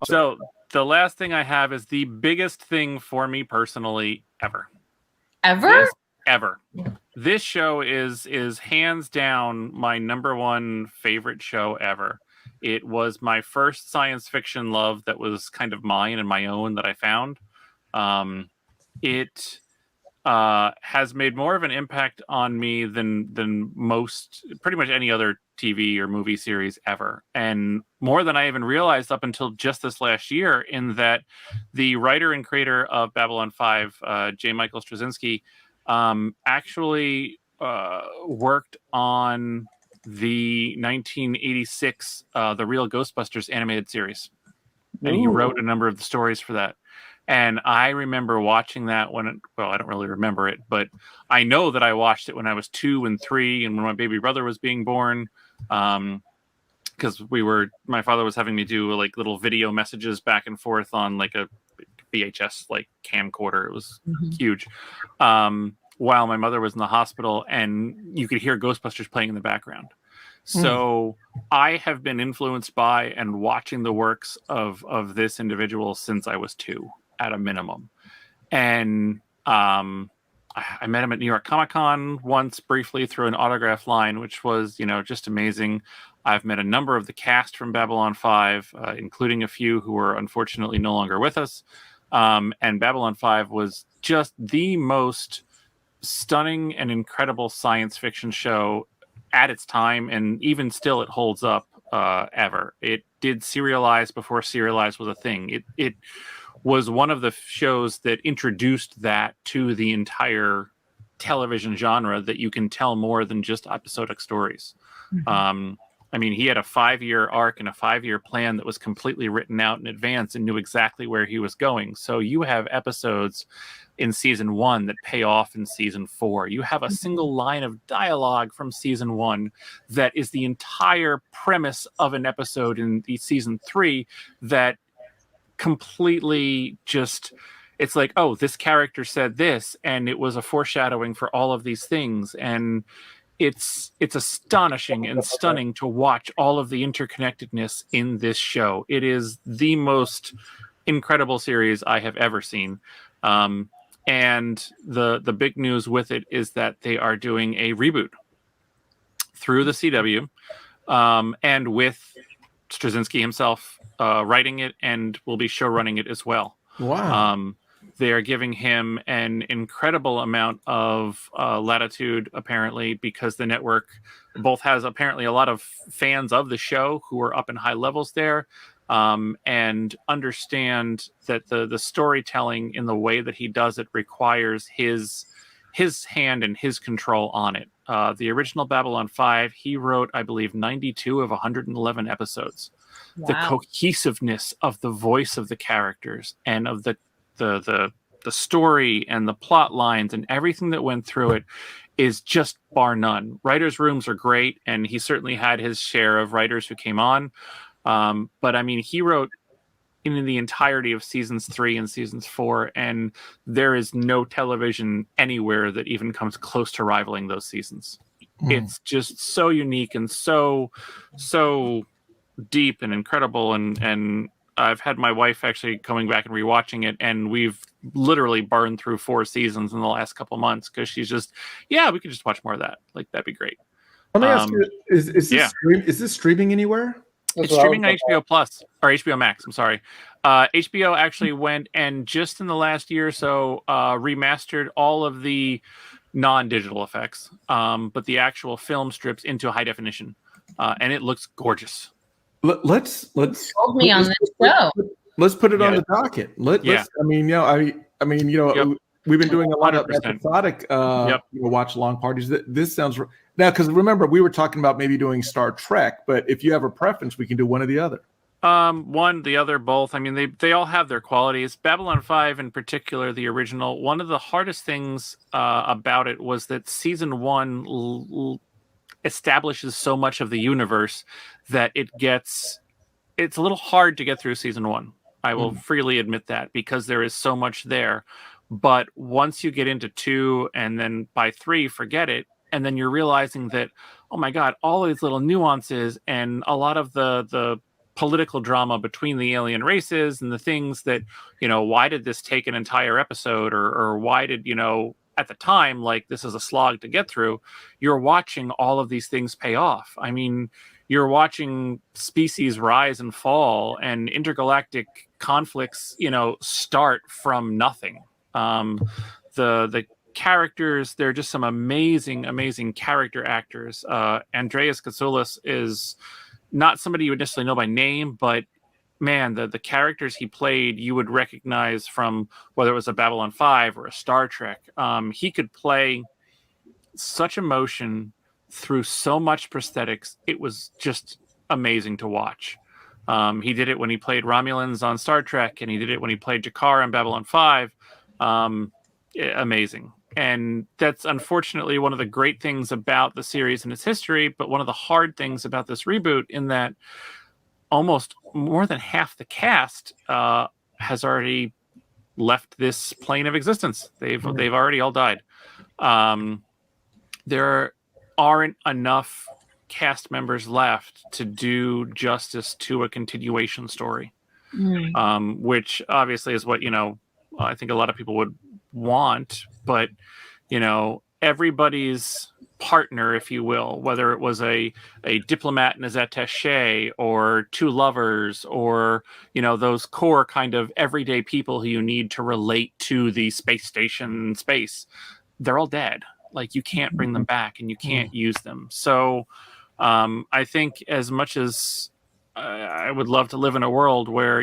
So the last thing I have is the biggest thing for me personally ever. Ever. This show is hands down my number one favorite show ever. It was my first science fiction love that was kind of mine and my own that I found. It has made more of an impact on me than most, pretty much any other TV or movie series ever, and more than I even realized up until just this last year. In that, the writer and creator of Babylon 5, J. Michael Straczynski, actually worked on the 1986 The Real Ghostbusters animated series, and he wrote a number of the stories for that. And I remember watching that I don't really remember it, but I know that I watched it when I was 2 and 3 and when my baby brother was being born. Because my father was having me do like little video messages back and forth on like a VHS like camcorder. It was huge. While my mother was in the hospital, and you could hear Ghostbusters playing in the background. So I have been influenced by and watching the works of this individual since I was 2 at a minimum. And I met him at New York Comic Con once briefly through an autograph line, which was, just amazing. I've met a number of the cast from Babylon 5, including a few who are unfortunately no longer with us. And Babylon 5 was just the most stunning and incredible science fiction show at its time, and even still it holds up ever. It did serialize before serialize was a thing. It was one of the shows that introduced that to the entire television genre, that you can tell more than just episodic stories. He had a 5-year arc and a 5-year plan that was completely written out in advance and knew exactly where he was going. So you have episodes in season 1 that pay off in season 4. You have a single line of dialogue from season 1 that is the entire premise of an episode in the season 3 that completely just, it's like, oh, this character said this, and it was a foreshadowing for all of these things. And it's astonishing and stunning to watch all of the interconnectedness in this show. It is the most incredible series I have ever seen. And the big news with it is that they are doing a reboot through the CW, and with Straczynski himself writing it, and will be show running it as well. Wow. They are giving him an incredible amount of latitude, apparently, because the network both has apparently a lot of fans of the show who are up in high levels there, and understand that the storytelling in the way that he does it requires his hand and his control on it. The original Babylon 5, he wrote, I believe, 92 of 111 episodes. Wow. The cohesiveness of the voice of the characters and of the story and the plot lines and everything that went through it is just bar none. Writers' rooms are great, and he certainly had his share of writers who came on. But he wrote in the entirety of seasons 3 and seasons 4, and there is no television anywhere that even comes close to rivaling those seasons. It's just so unique and so deep and incredible, and I've had my wife actually coming back and rewatching it, and we've literally burned through 4 seasons in the last couple months, because she's just, we could just watch more of that. Like, that'd be great. Let me ask you, is this streaming anywhere? It's streaming on HBO Plus, or HBO Max. I'm sorry. HBO actually went and just in the last year or so remastered all of the non-digital effects, but the actual film strips into high definition, and it looks gorgeous. Let's told me on this show. Let's put it on the docket. We've been doing a lot 100%. Of episodic watch long parties. This sounds now, because remember, we were talking about maybe doing Star Trek, but if you have a preference, we can do one or the other. One, the other, both. They all have their qualities. Babylon 5 in particular, the original, one of the hardest things about it was that season 1 establishes so much of the universe that it's a little hard to get through season 1. I will freely admit that, because there is so much there. But once you get into 2, and then by 3, forget it. And then you're realizing that, oh my God, all these little nuances and a lot of the political drama between the alien races and the things that, why did this take an entire episode, or why did, at the time, like, this is a slog to get through. You're watching all of these things pay off. I mean, you're watching species rise and fall and intergalactic conflicts, start from nothing. The characters, they're just some amazing character actors. Andreas Katsulas is not somebody you would necessarily know by name, but man, the characters he played, you would recognize from whether it was a Babylon 5 or a Star Trek. He could play such emotion through so much prosthetics. It was just amazing to watch. He did it when he played Romulans on Star Trek, and he did it when he played Jakar on Babylon 5. Amazing. And that's unfortunately one of the great things about the series and its history, but one of the hard things about this reboot, in that almost more than half the cast has already left this plane of existence. They've already all died. There aren't enough cast members left to do justice to a continuation story, which obviously is what, I think a lot of people would want, but, everybody's partner, if you will, whether it was a diplomat and his attaché, or two lovers, or, those core kind of everyday people who you need to relate to the space station space, they're all dead. Like, you can't bring them back and you can't use them. So I think as much as I would love to live in a world where,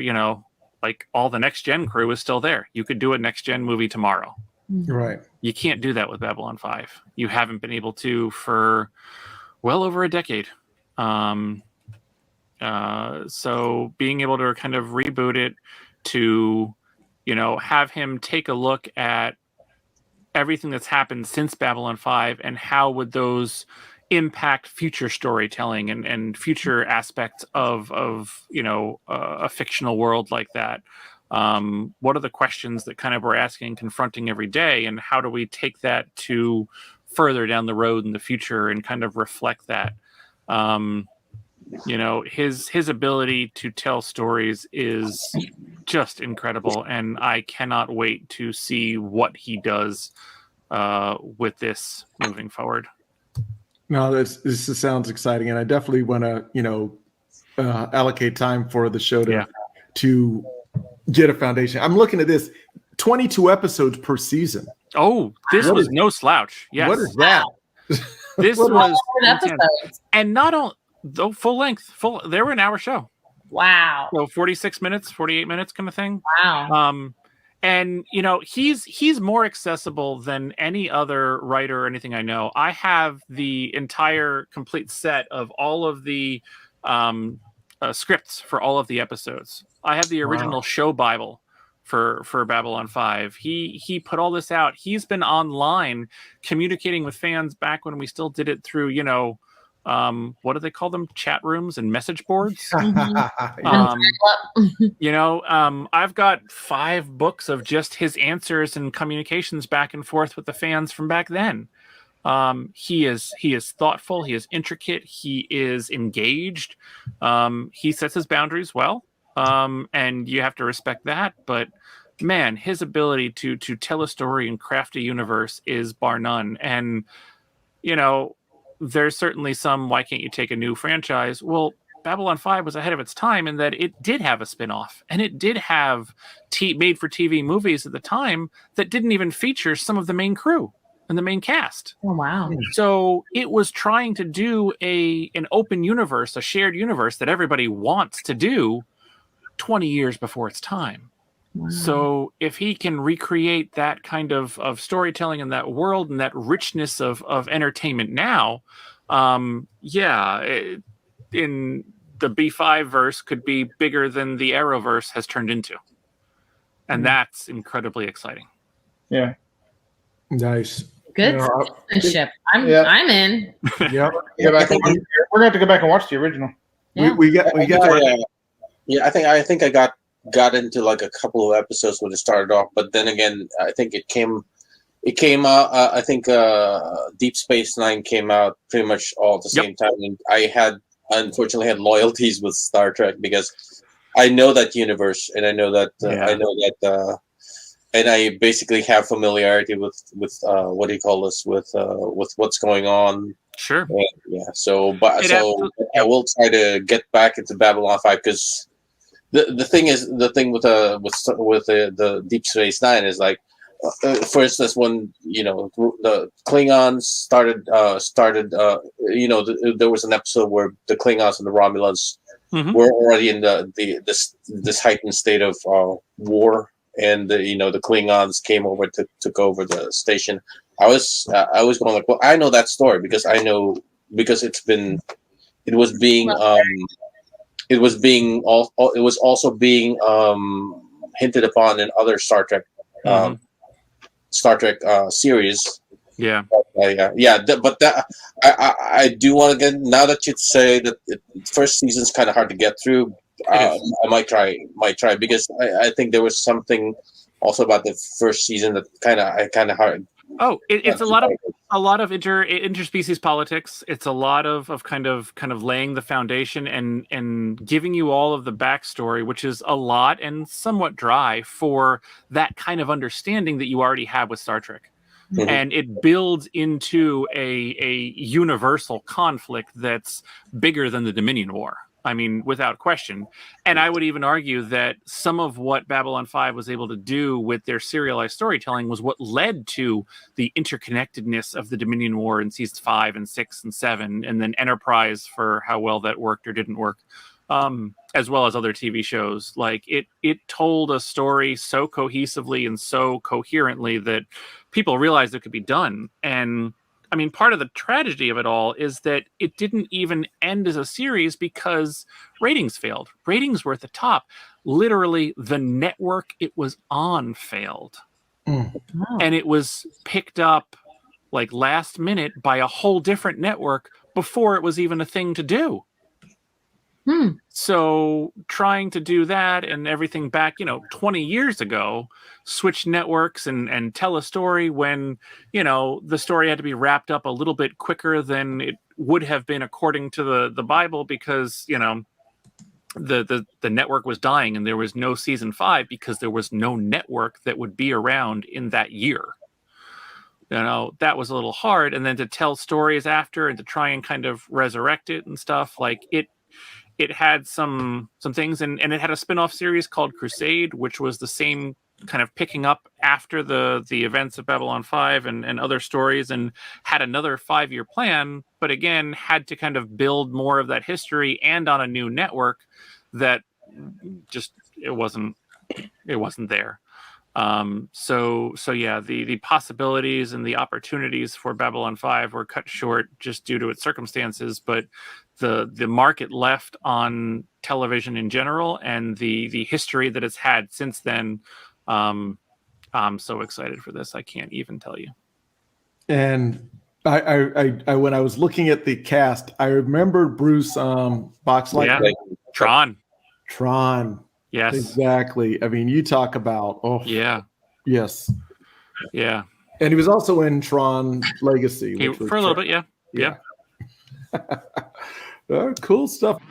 like, all the next gen crew is still there. You could do a next gen movie tomorrow. Right. You can't do that with Babylon 5. You haven't been able to for well over a decade. So being able to kind of reboot it, to, have him take a look at everything that's happened since Babylon 5 and how would those impact future storytelling and future aspects of a fictional world like that. What are the questions that kind of we're asking and confronting every day, and how do we take that to further down the road in the future and kind of reflect that? His ability to tell stories is just incredible, and I cannot wait to see what he does with this moving forward. No, this sounds exciting, and I definitely want to, allocate time for the show to get a foundation. I'm looking at this, 22 episodes per season. Oh, this was no slouch. Yes. What is that? This was episodes. And not only full length, they were an hour show. Wow. So 46 minutes, 48 minutes kind of thing. Wow. And he's more accessible than any other writer or anything I know. I have the entire complete set of all of the scripts for all of the episodes. I have the original show Bible for Babylon 5. He put all this out. He's been online communicating with fans back when we still did it through, what do they call them? Chat rooms and message boards. I've got 5 books of just his answers and communications back and forth with the fans from back then. He is thoughtful. He is intricate. He is engaged. He sets his boundaries well. And you have to respect that. But man, his ability to tell a story and craft a universe is bar none. And, there's certainly some, why can't you take a new franchise? Well, Babylon 5 was ahead of its time in that it did have a spin-off, and it did have made-for-TV movies at the time that didn't even feature some of the main crew and the main cast. Oh, wow. So it was trying to do an open universe, a shared universe that everybody wants to do 20 years before its time. Wow. So if he can recreate that kind of storytelling in that world and that richness of entertainment now, in the B5 verse could be bigger than the Arrowverse has turned into. And that's incredibly exciting. Yeah. Nice. Good ship. I'm in. Yeah. We're gonna have to go back and watch the original. Yeah. I think I got into like a couple of episodes when it started off, but then again, I think it came out. I think Deep Space Nine came out pretty much all at the same time. And I had unfortunately had loyalties with Star Trek because I know that universe, and I know that and I basically have familiarity with what do you call this, with what's going on. Sure. And, I will try to get back into Babylon 5 because the thing with the Deep Space Nine is like, for instance, when the Klingons started, there was an episode where the Klingons and the Romulans were already in this heightened state of war, and the Klingons came over took over the station. I was going like, well, I know that story because it was also being hinted upon in other Star Trek series. Yeah. But I do want to get, now that you'd say that first season's kind of hard to get through. I might try because I think there was something also about the first season that kind of hard. Oh, it's a lot of interspecies politics. It's a lot of kind of laying the foundation and giving you all of the backstory, which is a lot and somewhat dry for that kind of understanding that you already have with Star Trek. Mm-hmm. And it builds into a universal conflict that's bigger than the Dominion War. I mean, without question. And I would even argue that some of what Babylon 5 was able to do with their serialized storytelling was what led to the interconnectedness of the Dominion War in seasons 5 and 6 and 7, and then Enterprise for how well that worked or didn't work, as well as other TV shows. Like it told a story so cohesively and so coherently that people realized it could be done. And I mean, part of the tragedy of it all is that it didn't even end as a series because ratings failed. Ratings were at the top. Literally, the network it was on failed. And it was picked up like last minute by a whole different network before it was even a thing to do. So trying to do that and everything back, 20 years ago, switch networks and tell a story when, the story had to be wrapped up a little bit quicker than it would have been according to the Bible because, the network was dying and there was no season 5 because there was no network that would be around in that year. That was a little hard. And then to tell stories after and to try and kind of resurrect it and stuff, like it had some things, and it had a spin-off series called Crusade, which was the same kind of picking up after the events of Babylon 5 and other stories, and had another 5-year plan, but again, had to kind of build more of that history and on a new network that just, it wasn't there. So yeah, the possibilities and the opportunities for Babylon 5 were cut short just due to its circumstances, but the market left on television in general and the history that it's had since then, I'm so excited for this. I can't even tell you. And I when I was looking at the cast, I remembered Bruce Boxlight. Yeah. Tron. Yes. Exactly. I mean, you talk about yes. Yeah. And he was also in Tron Legacy. For a little bit, yeah. Cool stuff.